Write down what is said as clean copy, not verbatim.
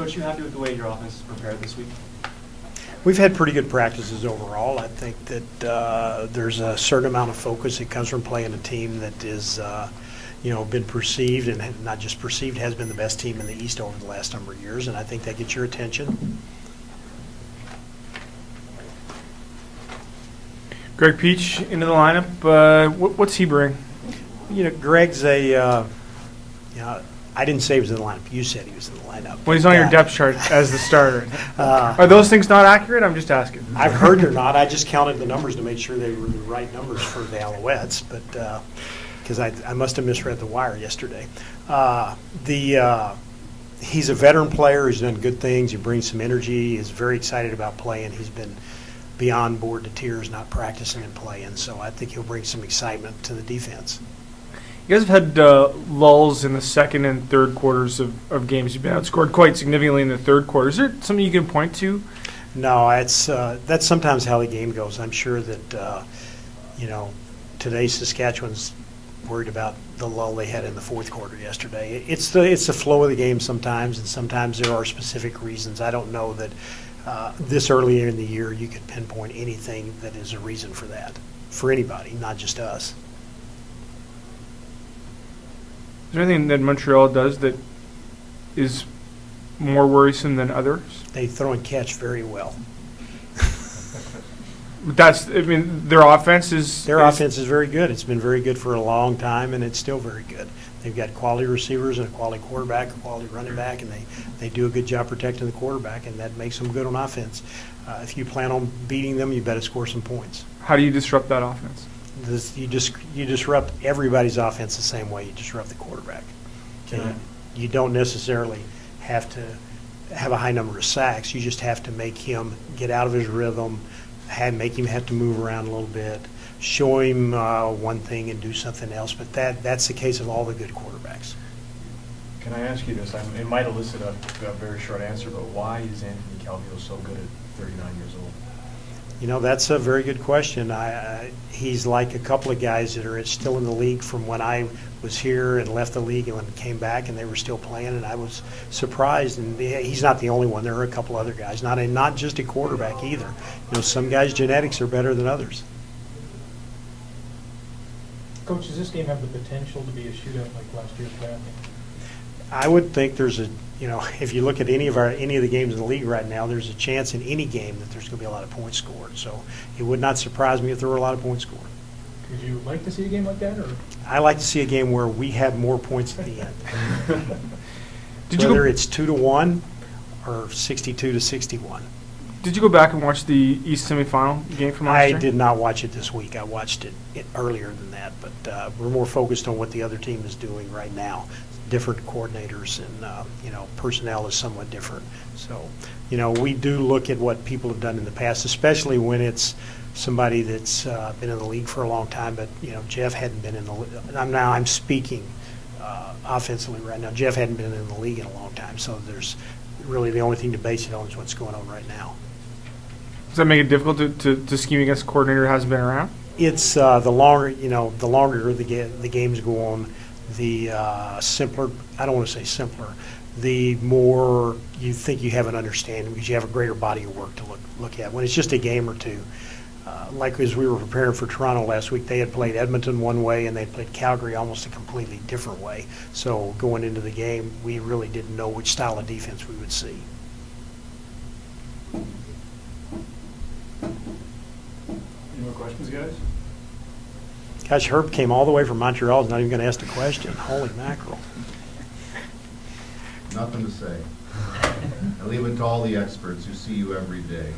Coach, you happy with the way your offense is prepared this week? We've had pretty good practices overall. I think that there's a certain amount of focus that comes from playing a team that is, been perceived, and not just perceived, has been the best team in the East over the last number of years, and I think that gets your attention. Greg Peach into the lineup. What's he bring? Greg's I didn't say he was in the lineup. You said he was in the lineup. Well, he's on your depth chart as the starter. Are those things not accurate? I'm just asking. I've heard they're not. I just counted the numbers to make sure they were the right numbers for the Alouettes, but because I must have misread the wire yesterday. He's a veteran player. He's done good things. He brings some energy. He's very excited about playing. He's been beyond bored to tears not practicing and playing, so I think he'll bring some excitement to the defense. You guys have had lulls in the second and third quarters of games. You've been outscored quite significantly in the third quarter. Is there something you can point to? No, that's sometimes how the game goes. I'm sure that today Saskatchewan's worried about the lull they had in the fourth quarter yesterday. It's the flow of the game sometimes, and sometimes there are specific reasons. I don't know that this early in the year you could pinpoint anything that is a reason for that, for anybody, not just us. Is there anything that Montreal does that is more worrisome than others? They throw and catch very well. Their offense is... Their offense is very good. It's been very good for a long time, and it's still very good. They've got quality receivers and a quality quarterback, a quality running back, and they do a good job protecting the quarterback, and that makes them good on offense. If you plan on beating them, you better score some points. How do you disrupt that offense? You disrupt everybody's offense the same way you disrupt the quarterback. You don't necessarily have to have a high number of sacks. You just have to make him get out of his rhythm, make him have to move around a little bit, show him one thing and do something else. But that's the case of all the good quarterbacks. Can I ask you this? It might elicit a very short answer, but why is Anthony Calvillo so good at 39 years old? That's a very good question. He's like a couple of guys that are still in the league from when I was here and left the league and came back, and they were still playing, and I was surprised. And he's not the only one. There are a couple other guys, not just a quarterback either. Some guys' genetics are better than others. Coach, does this game have the potential to be a shootout like last year's draft? I would think there's if you look at any of the games in the league right now, there's a chance in any game that there's going to be a lot of points scored. So it would not surprise me if there were a lot of points scored. Would you like to see a game like that, or? I like to see a game where we have more points at the end. Whether it's 2-1 or 62-61. Did you go back and watch the East semifinal game from last year? I did not watch it this week. I watched it earlier than that, but we're more focused on what the other team is doing right now. Different coordinators and personnel is somewhat different. So we do look at what people have done in the past, especially when it's somebody that's been in the league for a long time. But Jeff hadn't been in the league. I'm speaking offensively right now. Jeff hadn't been in the league in a long time, so there's really the only thing to base it on is what's going on right now. Does that make it difficult to scheme against a coordinator who hasn't been around? It's the longer the games go on, the simpler, I don't want to say simpler, the more you think you have an understanding because you have a greater body of work to look at. When it's just a game or two, like as we were preparing for Toronto last week, they had played Edmonton one way and they played Calgary almost a completely different way. So going into the game, we really didn't know which style of defense we would see. Any more questions, guys? Gosh, Herb came all the way from Montreal. He's not even going to ask the question. Holy mackerel. Nothing to say. I leave it to all the experts who see you every day.